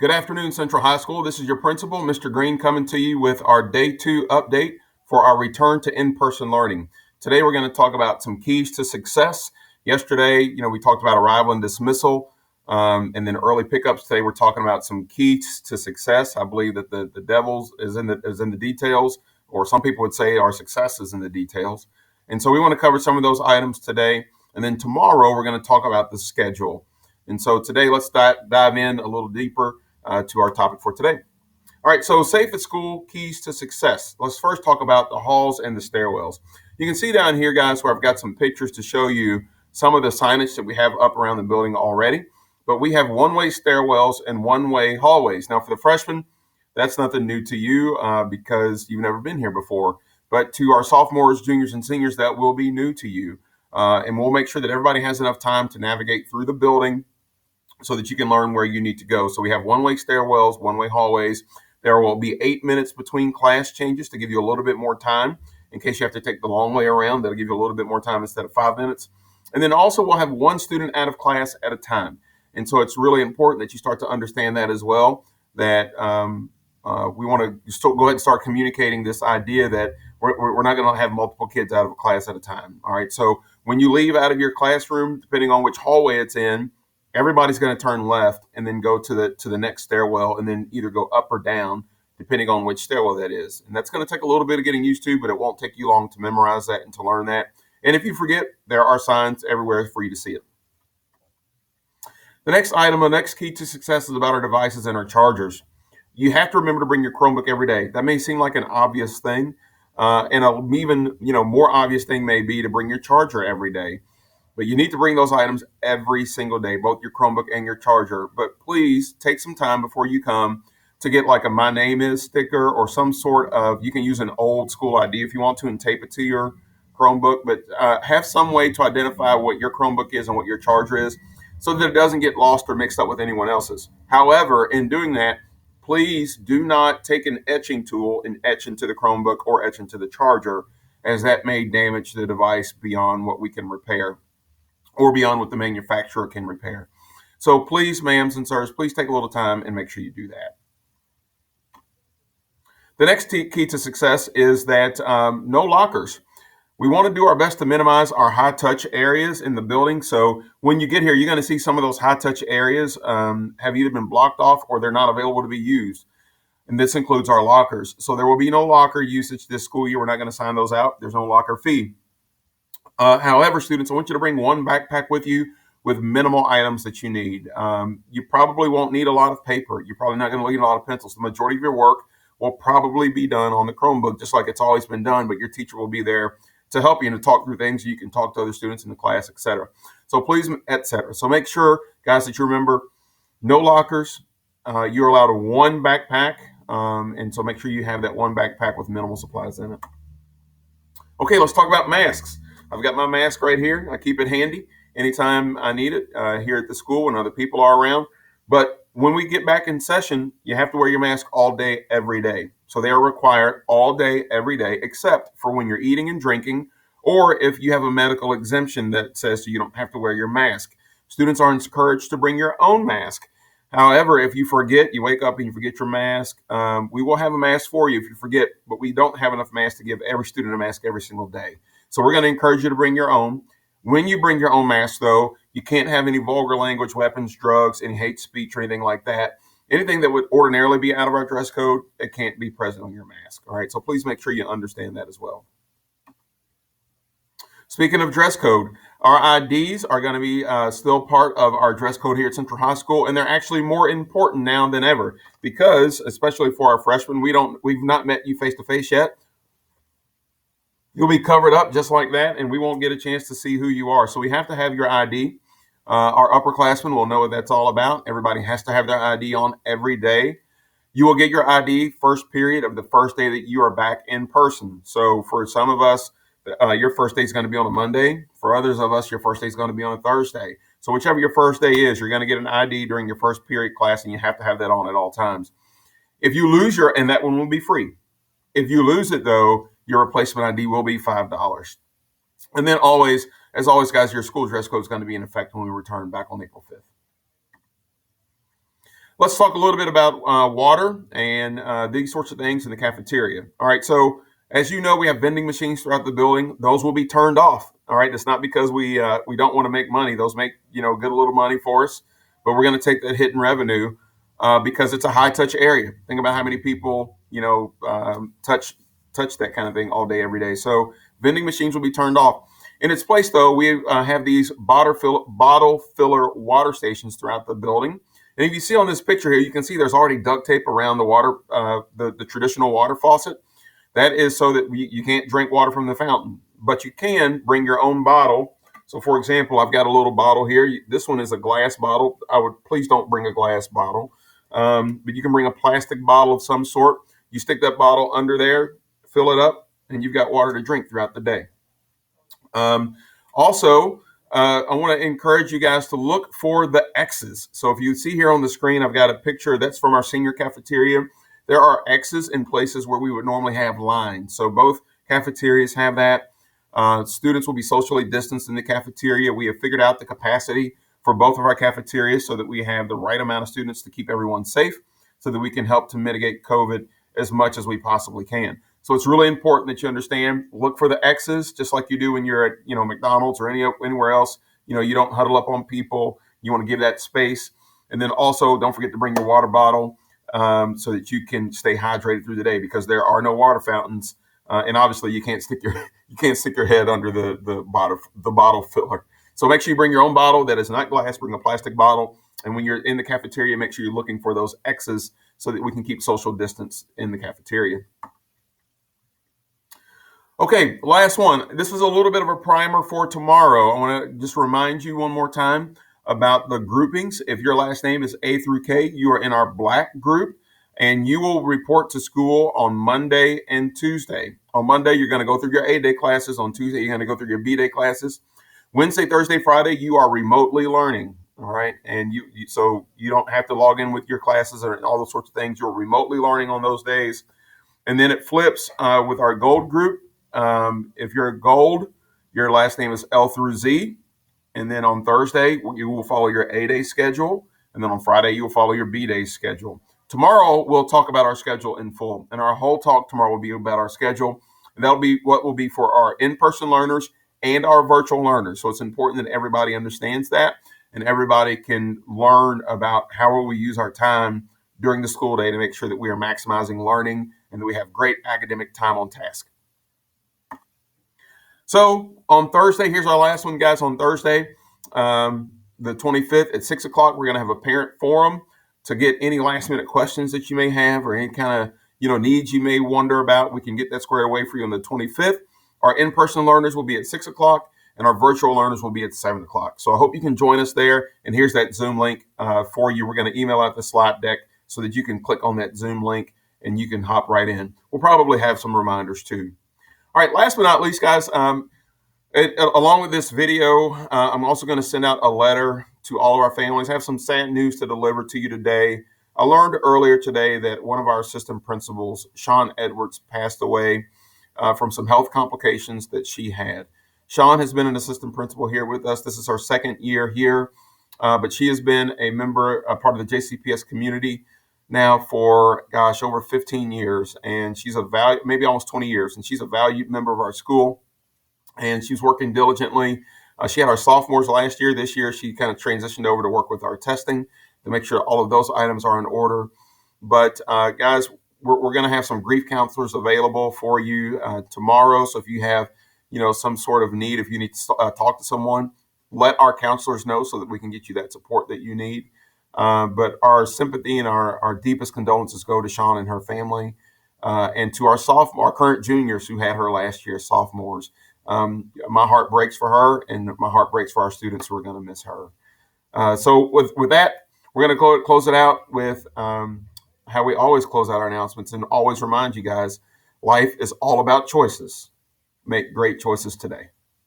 Good afternoon, Central High School. This is your principal, Mr. Green, coming to you with our Day 2 update for our return to in-person learning. Today, we're going to talk about some keys to success. Yesterday, we talked about arrival and dismissal, and then early pickups. Today, we're talking about some keys to success. I believe that the devil's is in the details, or some people would say our success is in the details. And so we want to cover some of those items today. And then tomorrow, we're going to talk about the schedule. And so today, let's dive in a little deeper to our topic for today. All right, so safe at school, keys to success. Let's first talk about the halls and the stairwells. You can see down here, guys, where I've got some pictures to show you some of the signage that we have up around the building already. But we have one-way stairwells and one-way hallways. Now, for the freshmen, that's nothing new to you because you've never been here before. But to our sophomores, juniors, and seniors, that will be new to you. And we'll make sure that everybody has enough time to navigate through the building so that you can learn where you need to go. So we have one-way stairwells, one-way hallways. There will be 8 minutes between class changes to give you a little bit more time in case you have to take the long way around. That'll give you a little bit more time instead of 5 minutes. And then also we'll have one student out of class at a time. And so it's really important that you start to understand that as well, that we want to go ahead and start communicating this idea that we're not going to have multiple kids out of a class at a time. All right. So when you leave out of your classroom, depending on which hallway it's in, everybody's going to turn left and then go to the next stairwell and then either go up or down, depending on which stairwell that is. And that's going to take a little bit of getting used to, but it won't take you long to memorize that and to learn that. And if you forget, there are signs everywhere for you to see it. The next key to success is about our devices and our chargers. You have to remember to bring your Chromebook every day. That may seem like an obvious thing, and an even more obvious thing may be to bring your charger every day. But you need to bring those items every single day, both your Chromebook and your charger. But please take some time before you come to get like a "My Name Is" sticker or some sort of, you can use an old school ID if you want to and tape it to your Chromebook, but have some way to identify what your Chromebook is and what your charger is so that it doesn't get lost or mixed up with anyone else's. However, in doing that, please do not take an etching tool and etch into the Chromebook or etch into the charger, as that may damage the device beyond what we can repair or beyond what the manufacturer can repair. So please, ma'ams and sirs, please take a little time and make sure you do that. The next key to success is that no lockers. We want to do our best to minimize our high touch areas in the building. So when you get here, you're going to see some of those high touch areas have either been blocked off or they're not available to be used. And this includes our lockers. So there will be no locker usage this school year. We're not going to sign those out. There's no locker fee. However, students, I want you to bring one backpack with you with minimal items that you need. You probably won't need a lot of paper. You're probably not going to need a lot of pencils. The majority of your work will probably be done on the Chromebook, just like it's always been done, but your teacher will be there to help you and to talk through things. You can talk to other students in the class, etc. So please, etc. So make sure, guys, that you remember no lockers. You're allowed one backpack, and so make sure you have that one backpack with minimal supplies in it. Okay, let's talk about masks. I've got my mask right here. I keep it handy anytime I need it here at the school when other people are around. But when we get back in session, you have to wear your mask all day, every day. So they are required all day, every day, except for when you're eating and drinking, or if you have a medical exemption that says you don't have to wear your mask. Students are encouraged to bring your own mask. However, if you forget, you wake up and you forget your mask, we will have a mask for you if you forget, but we don't have enough masks to give every student a mask every single day. So we're going to encourage you to bring your own. When you bring your own mask, though, you can't have any vulgar language, weapons, drugs, any hate speech, or anything like that. Anything that would ordinarily be out of our dress code, it can't be present on your mask. All right, so please make sure you understand that as well. Speaking of dress code, our IDs are going to be still part of our dress code here at Central High School, and they're actually more important now than ever because, especially for our freshmen, we've not met you face to face yet. You'll be covered up just like that, and we won't get a chance to see who you are. So we have to have your ID. Our upperclassmen will know what that's all about. Everybody has to have their ID on every day. You will get your ID first period of the first day that you are back in person. So for some of us, your first day is going to be on a Monday. For others of us, your first day is going to be on a Thursday. So whichever your first day is, you're going to get an ID during your first period class, and you have to have that on at all times. If you lose and that one will be free. If you lose it, though, your replacement ID will be $5. And then as always, guys, your school dress code is going to be in effect when we return back on April 5th. Let's talk a little bit about water and these sorts of things in the cafeteria. All right, so as you know, we have vending machines throughout the building. Those will be turned off. All right, it's not because we don't want to make money. Those make good a little money for us, but we're going to take that hit in revenue because it's a high touch area. Think about how many people touch that kind of thing all day every day. So vending machines will be turned off. In its place, though, we have these bottle filler water stations throughout the building. And if you see on this picture here, you can see there's already duct tape around the water, the traditional water faucet. That is so that you can't drink water from the fountain, but you can bring your own bottle. So, for example, I've got a little bottle here. This one is a glass bottle. Please don't bring a glass bottle, but you can bring a plastic bottle of some sort. You stick that bottle under there, fill it up, and you've got water to drink throughout the day. Also, I want to encourage you guys to look for the X's. So if you see here on the screen, I've got a picture that's from our senior cafeteria. There are X's in places where we would normally have lines. So both cafeterias have that. Students will be socially distanced in the cafeteria. We have figured out the capacity for both of our cafeterias so that we have the right amount of students to keep everyone safe so that we can help to mitigate COVID as much as we possibly can. So it's really important that you understand, look for the X's, just like you do when you're at, McDonald's or anywhere else. You don't huddle up on people. You want to give that space. And then also don't forget to bring your water bottle so that you can stay hydrated through the day because there are no water fountains. And obviously you can't stick your head under the bottle filler. So make sure you bring your own bottle that is not glass, bring a plastic bottle. And when you're in the cafeteria, make sure you're looking for those X's so that we can keep social distance in the cafeteria. Okay, last one. This is a little bit of a primer for tomorrow. I want to just remind you one more time about the groupings. If your last name is A through K, you are in our black group, and you will report to school on Monday and Tuesday. On Monday, you're going to go through your A-Day classes. On Tuesday, you're going to go through your B-Day classes. Wednesday, Thursday, Friday, you are remotely learning. All right, and so you don't have to log in with your classes or all those sorts of things. You're remotely learning on those days. And then it flips with our gold group. If you're gold, your last name is L through Z. And then on Thursday, you will follow your A-Day schedule. And then on Friday, you will follow your B-Day schedule. Tomorrow, we'll talk about our schedule in full. And our whole talk tomorrow will be about our schedule. And that'll be what will be for our in-person learners and our virtual learners. So it's important that everybody understands that and everybody can learn about how will we use our time during the school day to make sure that we are maximizing learning and that we have great academic time on task. So on Thursday, here's our last one, guys. On Thursday, the 25th at 6 o'clock, we're going to have a parent forum to get any last minute questions that you may have or any kind of needs you may wonder about. We can get that squared away for you on the 25th. Our in-person learners will be at 6 o'clock and our virtual learners will be at 7 o'clock. So I hope you can join us there. And here's that Zoom link for you. We're going to email out the slide deck so that you can click on that Zoom link and you can hop right in. We'll probably have some reminders too. All right, last but not least, guys, along with this video, I'm also going to send out a letter to all of our families. I have some sad news to deliver to you today. I learned earlier today that one of our assistant principals, Sean Edwards, passed away from some health complications that she had. Sean has been an assistant principal here with us. This is her second year here, but she has been a part of the JCPS community now for, over 15 years. And she's maybe almost 20 years. And she's a valued member of our school. And she's working diligently. She had our sophomores last year. This year, she kind of transitioned over to work with our testing to make sure all of those items are in order. But guys, we're going to have some grief counselors available for you tomorrow. So if you have, some sort of need, if you need to talk to someone, let our counselors know so that we can get you that support that you need. But our sympathy and our deepest condolences go to Sean and her family, and to our current juniors who had her last year, sophomores. My heart breaks for her, and my heart breaks for our students who are going to miss her. So with that, we're going to close it out with how we always close out our announcements and always remind you guys, life is all about choices. Make great choices today.